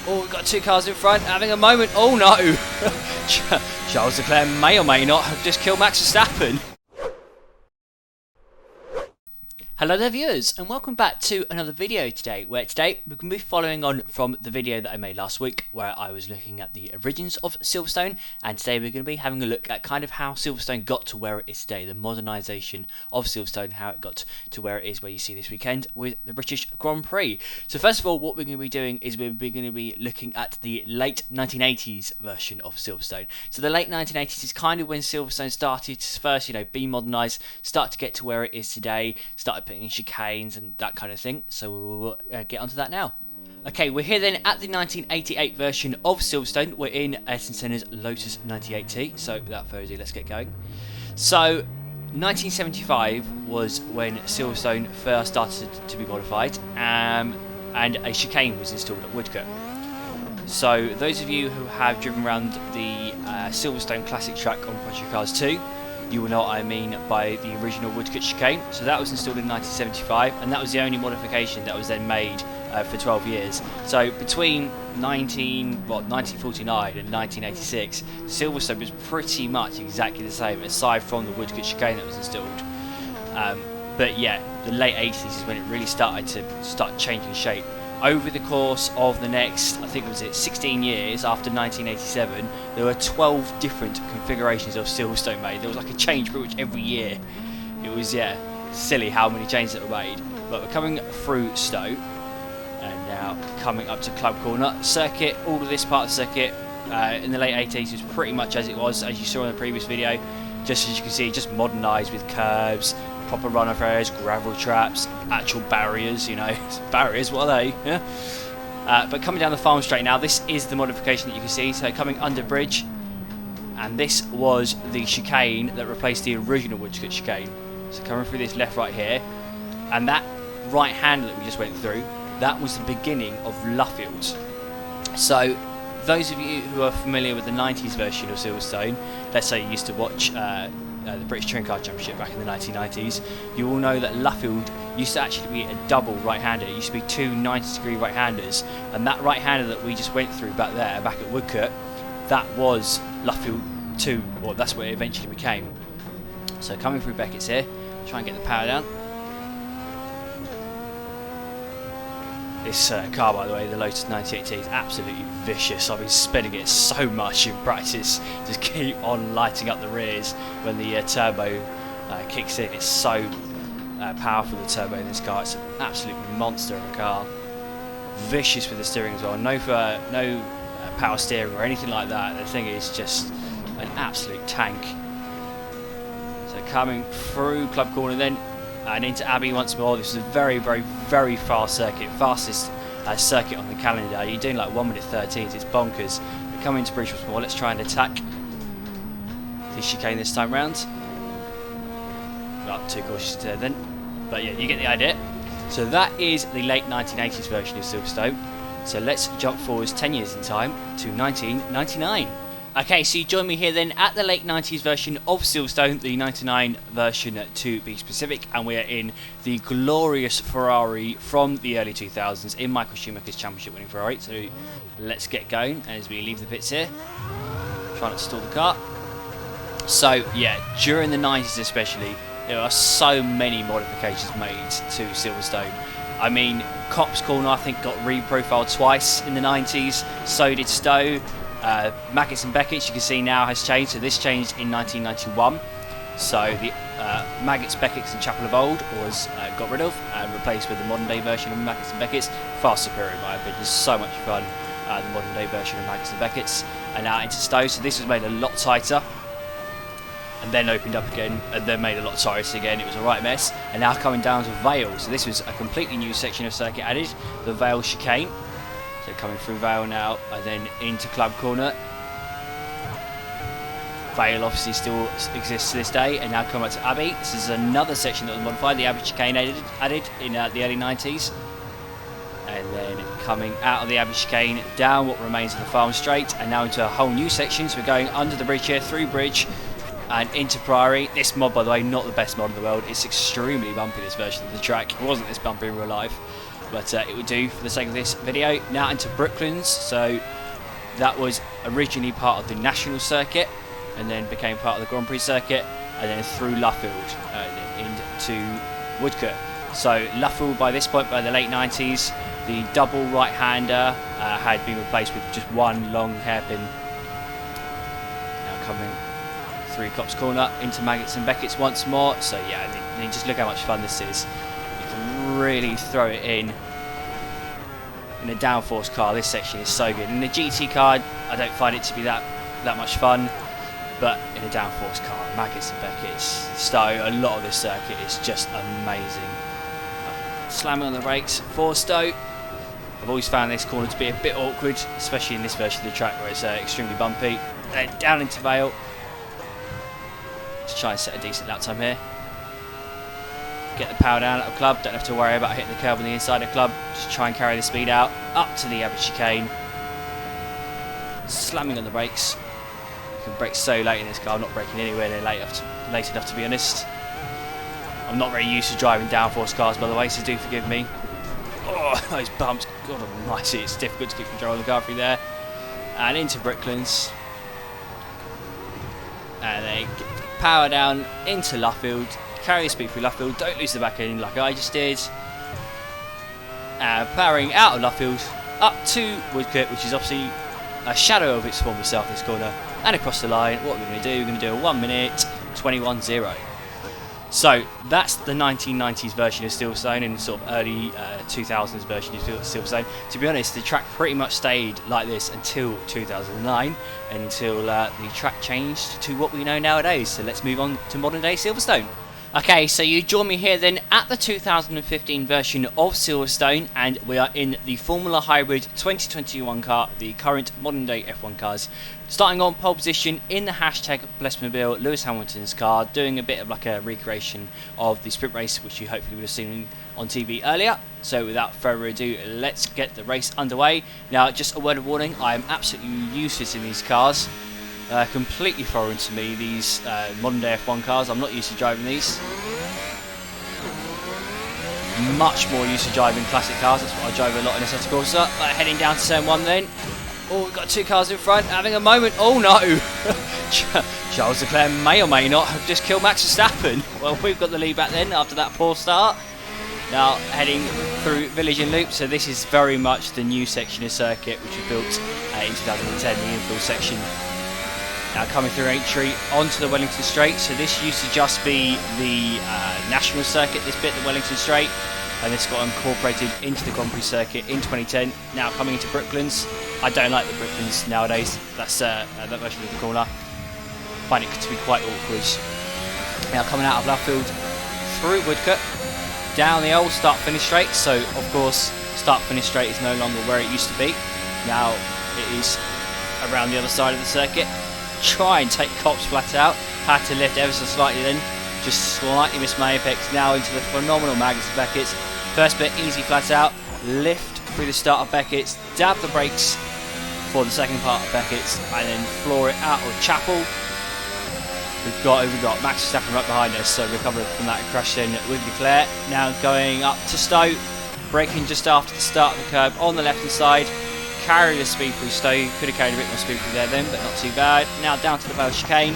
Oh, we've got two cars in front having a moment. Oh no! Charles Leclerc may or may not have just killed Max Verstappen. Hello there viewers, and welcome back to another video today, where today we're going to be following on from the video that I made last week where I was looking at the origins of Silverstone, and today we're going to be having a look at kind of how Silverstone got to where it is today, the modernisation of Silverstone, how it got to where it is where you see this weekend with the British Grand Prix. So first of all, what we're going to be doing is we're going to be looking at the late 1980s version of Silverstone. So the late 1980s is kind of when Silverstone started to first, be modernised, start to get to where it is today, started putting in chicanes and that kind of thing, so we'll get onto that now. Okay, we're here then at the 1988 version of Silverstone. We're in Ayrton Senna's Lotus 98T, so without further ado, let's get going. So 1975 was when Silverstone first started to be modified, and a chicane was installed at Woodcote. So those of you who have driven around the Silverstone Classic track on Project Cars 2, you will know what I mean by the original Woodcote chicane. So that was installed in 1975, and that was the only modification that was then made for 12 years. So between 1949 and 1986, Silverstone was pretty much exactly the same, aside from the Woodcote chicane that was installed. But yeah, the late 80s is when it really started to changing shape. Over the course of the next, I think it was 16 years after 1987, there were 12 different configurations of Silverstone made. There was like a change pretty much every year. It was, silly how many changes that were made. But we're coming through Stowe, and now coming up to Club Corner. Circuit, all of this part of the circuit in the late 80s was pretty much as it was, as you saw in the previous video. Just as you can see, just modernised with curbs, proper runoff areas, gravel traps, actual barriers, barriers, what are they? Yeah. But coming down the farm straight now, this is the modification that you can see. So coming under bridge, and this was the chicane that replaced the original Woodcote chicane. So coming through this left right here, and that right handle that we just went through, that was the beginning of Luffields. So those of you who are familiar with the 90s version of Silverstone, let's say you used to watch the British Touring Car Championship back in the 1990s, you will know that Luffield used to actually be a double right-hander. It used to be two 90-degree right-handers, and that right-hander that we just went through back at Woodcote, that was Luffield 2, or that's what it eventually became. So coming through Beckett's here, try and get the power down. This car, by the way, the Lotus 98T, is absolutely vicious. I've been spinning it so much in practice, just keep on lighting up the rears when the turbo kicks in. It's so powerful, the turbo in this car. It's an absolute monster of a car. Vicious with the steering as well. No power steering or anything like that. The thing is just an absolute tank. So coming through Club Corner then, and into Abbey once more. This is a very, very, very fast circuit. Fastest circuit on the calendar. You're doing like 1 minute 13s. It's bonkers. We're coming into Bridge once more. Let's try and attack the chicane this time round. Not too cautious there then. But yeah, you get the idea. So that is the late 1980s version of Silverstone. So let's jump forwards 10 years in time to 1999. Okay, so you join me here then at the late 90s version of Silverstone, the 99 version to be specific, and we are in the glorious Ferrari from the early 2000s in Michael Schumacher's championship winning Ferrari. So let's get going as we leave the pits here. Try not to stall the car. So yeah, during the 90s especially, there are so many modifications made to Silverstone. I mean, Copse Corner I think got reprofiled twice in the 90s, so did Stowe. Maggots and Beckett's, you can see now, has changed. So this changed in 1991. So the Maggots, Beckett's and Chapel of Old was got rid of and replaced with the modern day version of Maggots and Beckett's. Far superior in my opinion. It's so much fun, the modern day version of Maggots and Beckett's. And now into Stowe. So this was made a lot tighter, and then opened up again, and then made a lot tighter again. It was a right mess. And now coming down to Vale. So this was a completely new section of circuit added, the Vale chicane. So coming through Vale now, and then into Club Corner. Vale obviously still exists to this day, and now come up to Abbey. This is another section that was modified, the Abbey chicane added in the early 90s. And then coming out of the Abbey chicane, down what remains of the Farm Strait, and now into a whole new section. So we're going under the bridge here, through bridge, and into Priory. This mod, by the way, not the best mod in the world. It's extremely bumpy, this version of the track. It wasn't this bumpy in real life. but it would do for the sake of this video. Now into Brooklands. So that was originally part of the National Circuit and then became part of the Grand Prix Circuit, and then through Luffield into Woodcote. So Luffield, by this point, by the late 90s, the double right-hander had been replaced with just one long hairpin. Now coming through Copse Corner into Maggots and Beckett's once more. So yeah, I mean, just look how much fun this is. You can really throw it in a downforce car. This section is so good. In the GT car, I don't find it to be that much fun, but in a downforce car, Maggots and Beckett's, Stowe, a lot of this circuit is just amazing. Slamming on the brakes for Stowe. I've always found this corner to be a bit awkward, especially in this version of the track where it's extremely bumpy. Then down into Vale. Let's try and set a decent lap time here. Get the power down at the club, don't have to worry about hitting the curb on the inside of the club. Just try and carry the speed out, up to the average chicane. Slamming on the brakes. You can brake so late in this car, I'm not braking anywhere near late enough to be honest. I'm not very used to driving downforce cars, by the way, so do forgive me. Oh, those bumps, God almighty, it's difficult to keep control of the car through there. And into Brooklands. And then power down into Luffield. Carry the speed through Luffield, don't lose the back end like I just did. Powering out of Luffield up to Woodcote, which is obviously a shadow of its former self this corner. And across the line, what we're going to do, we're going to do a 1 minute 21.0. So that's the 1990s version of Silverstone and sort of early 2000s version of Silverstone. To be honest, the track pretty much stayed like this until 2009, until the track changed to what we know nowadays. So let's move on to modern day Silverstone. Okay, so you join me here then at the 2015 version of Silverstone, and we are in the Formula Hybrid 2021 car, the current modern day F1 cars. Starting on pole position in the hashtag Blessmobile, Lewis Hamilton's car, doing a bit of like a recreation of the sprint race, which you hopefully would have seen on TV earlier. So without further ado, let's get the race underway. Now, just a word of warning, I am absolutely useless in these cars. Completely foreign to me, these modern day F1 cars. I'm not used to driving these. Much more used to driving classic cars. That's what I drive a lot in Assetto Corsa. Heading down to turn 1 then. Oh, we've got two cars in front, having a moment. Oh no! Charles Leclerc may or may not have just killed Max Verstappen. Well, we've got the lead back then after that poor start. Now heading through Village and Loop. So this is very much the new section of circuit which was built in 2010, the infill section. Now coming through entry onto the Wellington Strait. So this used to just be the national circuit, this bit, the Wellington Strait, and this got incorporated into the Grand Prix circuit in 2010. Now coming into Brooklands. I don't like the Brooklands nowadays. That's that version of the corner. Find it to be quite awkward. Now coming out of Luffield through Woodcote, down the old start-finish straight. So of course, start-finish straight is no longer where it used to be. Now it is around the other side of the circuit. Try and take Copse flat out. Had to lift ever so slightly then. Just slightly missed my apex. Now into the phenomenal Maggots and Beckett's. First bit easy flat out. Lift through the start of Beckett's. Dab the brakes for the second part of Beckett's. And then floor it out of Chapel. We've got Max Verstappen right behind us. So recovered from that crash then with Leclerc. Now going up to Stowe. Braking just after the start of the curb on the left hand side. Carry the speed through Stowe. Could have carried a bit more speed through there then, but not too bad. Now down to the Vale chicane.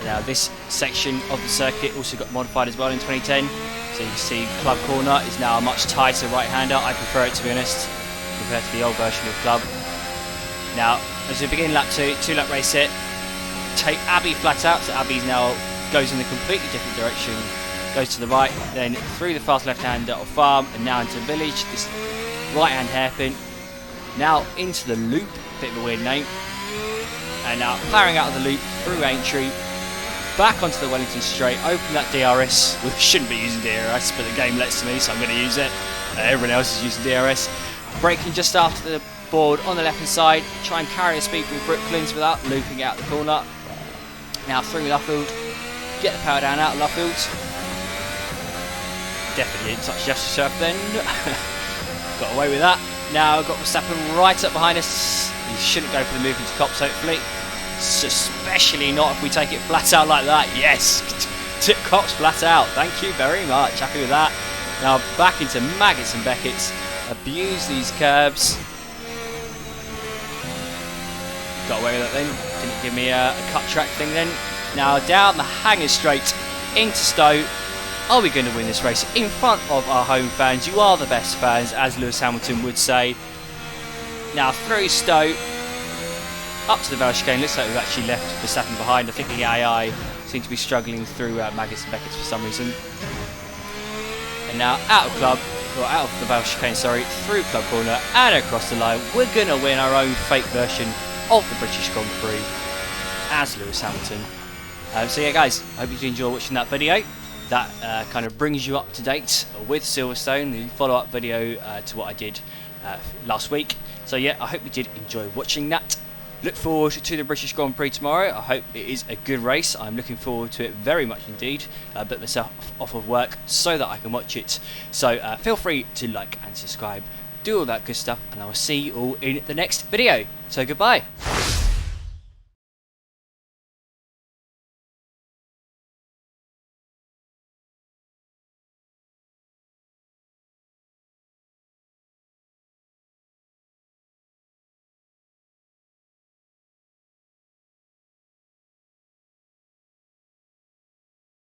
Now this section of the circuit also got modified as well in 2010. So you can see Club Corner is now a much tighter right-hander. I prefer it, to be honest, compared to the old version of Club. Now as we begin lap 2, 2-lap race hit, take Abbey flat out. So Abbey now goes in a completely different direction. Goes to the right, then through the fast left-hander of Farm, and now into Village. This right-hand hairpin. Now into the loop, bit of a weird name, and now powering out of the loop through entry, back onto the Wellington Strait, open that DRS. We shouldn't be using DRS, but the game lets me, so I'm going to use it. Everyone else is using DRS. Braking just after the board on the left hand side, try and carry the speed through Brooklands without looping out the corner. Now through Luffield, get the power down out of Luffield. Definitely didn't touch just yourself then. Got away with that. Now got Verstappen right up behind us. He shouldn't go for the move into Copse, hopefully. Especially not if we take it flat out like that. Yes, tip Copse flat out. Thank you very much. Happy with that. Now back into Maggots and Beckett's. Abuse these curbs. Got away with it then. Didn't give me a cut track thing then. Now down the Hanger Straight into Stowe. Are we going to win this race in front of our home fans? You are the best fans, as Lewis Hamilton would say. Now through Stowe, up to the Vale chicane. Looks like we've actually left Verstappen behind. I think the AI seems to be struggling through Maggots and Beckett's for some reason. And now out of club, or out of the Vale chicane, sorry, through club corner and across the line. We're going to win our own fake version of the British Grand Prix as Lewis Hamilton. So yeah guys, I hope you did enjoy watching that video. That kind of brings you up to date with Silverstone, the follow-up video to what I did last week. So yeah, I hope you did enjoy watching that. Look forward to the British Grand Prix tomorrow. I hope it is a good race. I'm looking forward to it very much indeed. Put myself off of work so that I can watch it. So feel free to like and subscribe, do all that good stuff, and I will see you all in the next video. So goodbye.